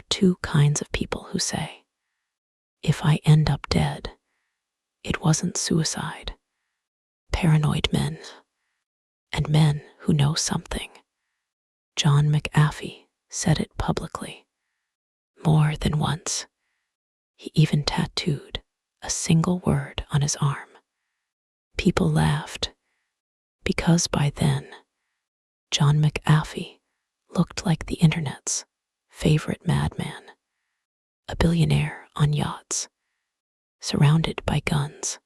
are two kinds of people who say, if I end up dead, it wasn't suicide. Paranoid men, and men who know something. John McAfee said it publicly, more than once. He even tattooed a single word on his arm. People laughed, because by then, John McAfee looked like the internet's favorite madman, a billionaire on yachts, surrounded by guns,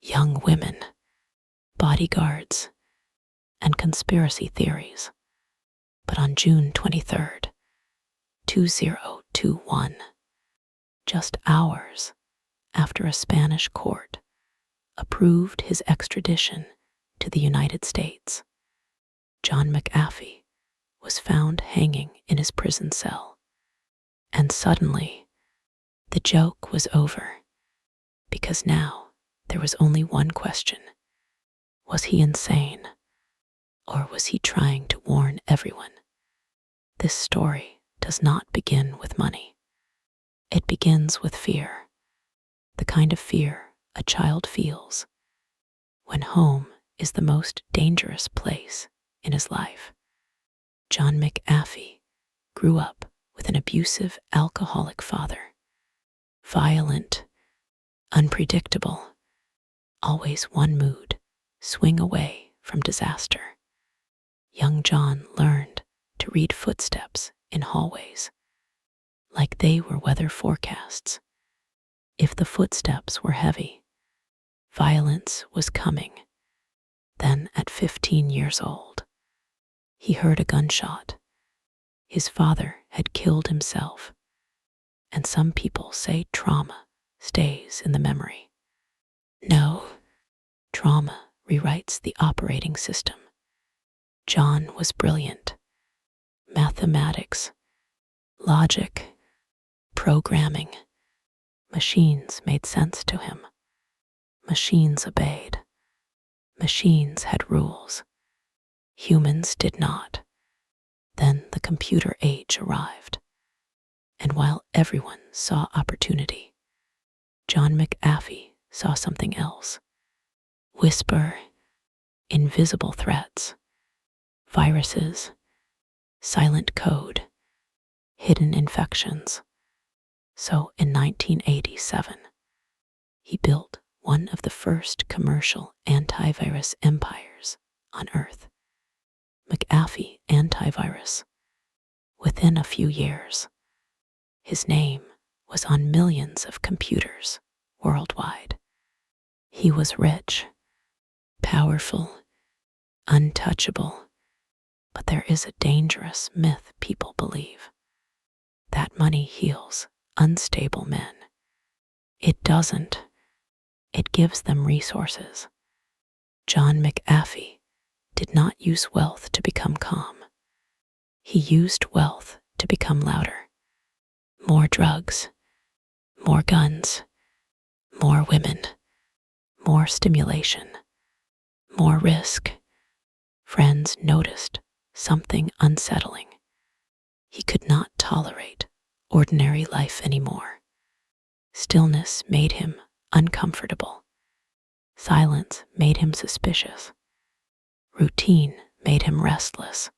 young women, bodyguards, and conspiracy theories. But on June 23rd, 2021, just hours after a Spanish court approved his extradition to the United States, John McAfee was found hanging in his prison cell. And suddenly, the joke was over, because now there was only one question. Was he insane? Or was he trying to warn everyone? This story does not begin with money. It begins with fear, the kind of fear a child feels when home is the most dangerous place in his life. John McAfee grew up with an abusive alcoholic father, violent, unpredictable, always one mood, swing away from disaster. Young John learned to read footsteps in hallways, like they were weather forecasts. If the footsteps were heavy, violence was coming. Then at 15 years old, he heard a gunshot. His father had killed himself, and some people say trauma stays in the memory. No, trauma rewrites the operating system. John was brilliant. Mathematics, logic, programming. Machines made sense to him. Machines obeyed. Machines had rules. Humans did not. Then the computer age arrived. And while everyone saw opportunity, John McAfee saw something else. Whisper, invisible threats, viruses, silent code, hidden infections. So in 1987, he built one of the first commercial antivirus empires on Earth, McAfee Antivirus. Within a few years, his name was on millions of computers worldwide. He was rich, powerful, untouchable, but there is a dangerous myth people believe, that money heals unstable men. It doesn't. It gives them resources. John McAfee did not use wealth to become calm. He used wealth to become louder. More drugs, more guns, more women, more stimulation, more risk. Friends noticed something unsettling. He could not tolerate ordinary life anymore. Stillness made him uncomfortable. Silence made him suspicious. Routine made him restless.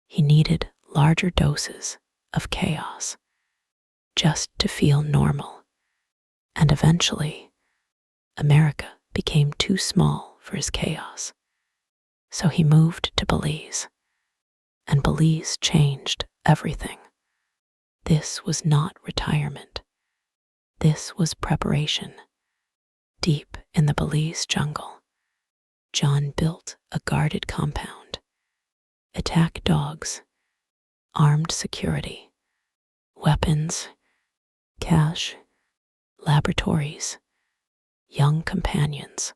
He needed larger doses of chaos just to feel normal. And eventually, America became too small for his chaos. So he moved to Belize. And Belize changed everything. This was not retirement. This was preparation. Deep in the Belize jungle, John built a guarded compound, attack dogs, armed security, weapons, cash, laboratories, young companions.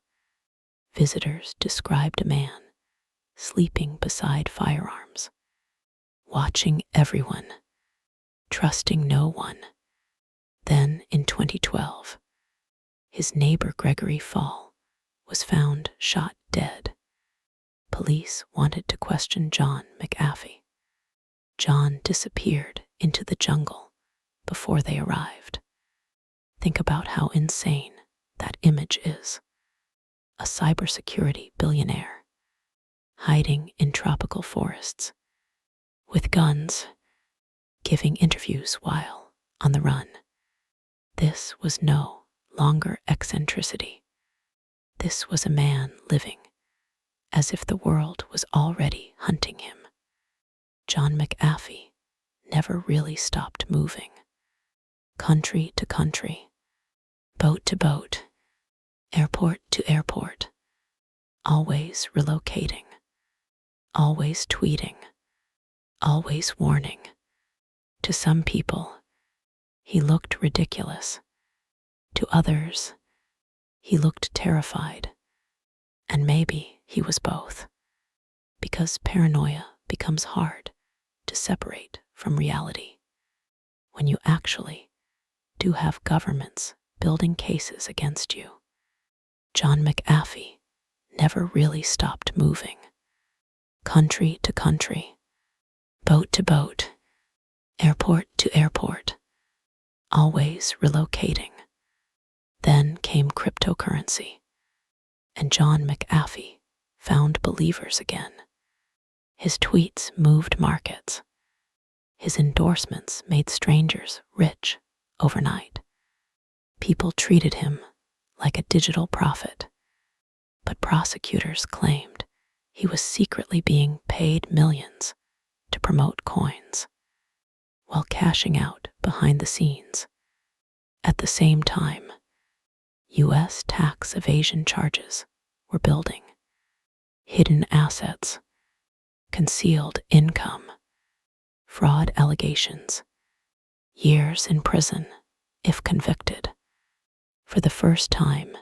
Visitors described a man sleeping beside firearms, watching everyone, trusting no one. Then in 2012, his neighbor Gregory Fall was found shot dead. Police wanted to question John McAfee. John disappeared into the jungle before they arrived. Think about how insane that image is. A cybersecurity billionaire hiding in tropical forests with guns, giving interviews while on the run. This was no longer eccentricity. This was a man living as if the world was already hunting him. John McAfee never really stopped moving. Country to country, boat to boat, airport to airport, always relocating, always tweeting, always warning. To some people, he looked ridiculous. To others, he looked terrified. And maybe he was both, because paranoia becomes hard to separate from reality when you actually do have governments building cases against you. John McAfee never really stopped moving. Country to country, boat to boat, airport to airport, always relocating. Then came cryptocurrency, and John McAfee found believers again. His tweets moved markets. His endorsements made strangers rich overnight. People treated him like a digital prophet, but prosecutors claimed he was secretly being paid millions to promote coins while cashing out behind the scenes. At the same time, U.S. tax evasion charges were building. Hidden assets, concealed income, fraud allegations, years in prison if convicted. For the first time,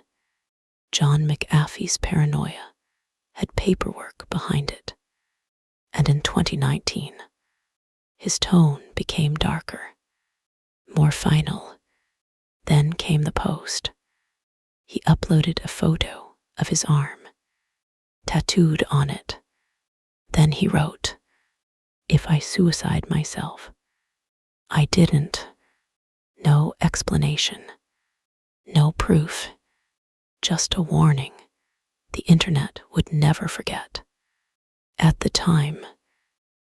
John McAfee's paranoia had paperwork behind it. And in 2019, his tone became darker, more final. Then came the post. He uploaded a photo of his arm, tattooed on it. Then he wrote, "If I suicide myself, I didn't." No explanation, no proof, just a warning the internet would never forget. At the time,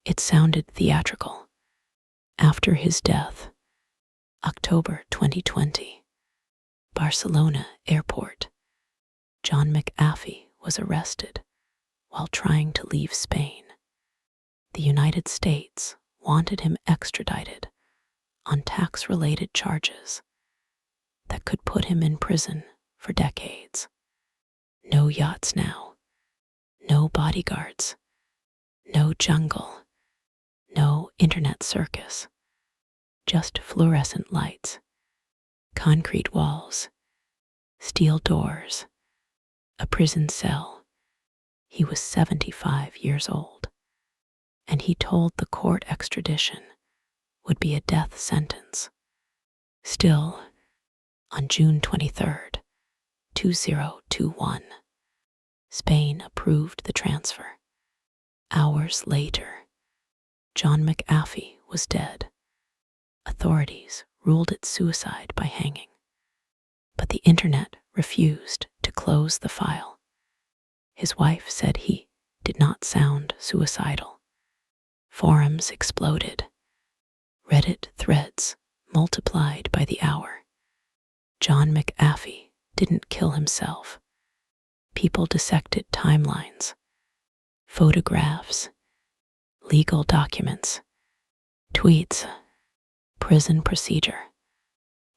it sounded theatrical. After his death, October 2020, Barcelona airport, John McAfee was arrested while trying to leave Spain. The United States wanted him extradited on tax-related charges that could put him in prison for decades. No yachts now, no bodyguards, no jungle, no internet circus, just fluorescent lights, concrete walls, steel doors, a prison cell. He was 75 years old, and he told the court extradition would be a death sentence. Still, on June 23rd, 2021, Spain approved the transfer. Hours later, John McAfee was dead. Authorities ruled it suicide by hanging, but the internet refused to close the file. His wife said he did not sound suicidal. Forums exploded. Reddit threads multiplied by the hour. John McAfee didn't kill himself. People dissected timelines, photographs, legal documents, tweets. Prison procedure.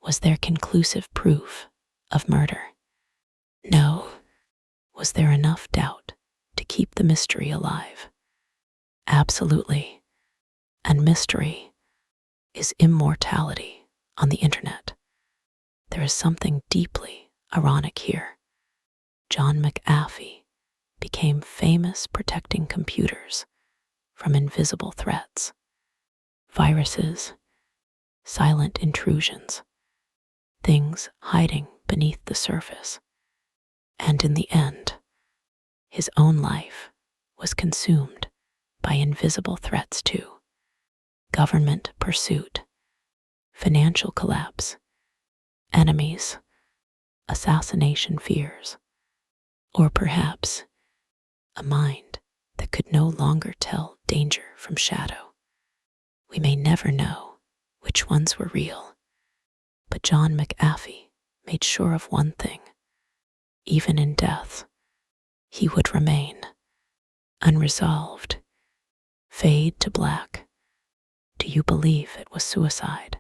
Was there conclusive proof of murder? No. Was there enough doubt to keep the mystery alive? Absolutely. And mystery is immortality on the internet. There is something deeply ironic here. John McAfee became famous protecting computers from invisible threats, viruses, silent intrusions, things hiding beneath the surface. And in the end, his own life was consumed by invisible threats too. government pursuit, financial collapse, enemies, assassination fears, or perhaps a mind that could no longer tell danger from shadow. We may never know which ones were real, but John McAfee made sure of one thing: even in death, he would remain unresolved, fade to black. Do you believe it was suicide?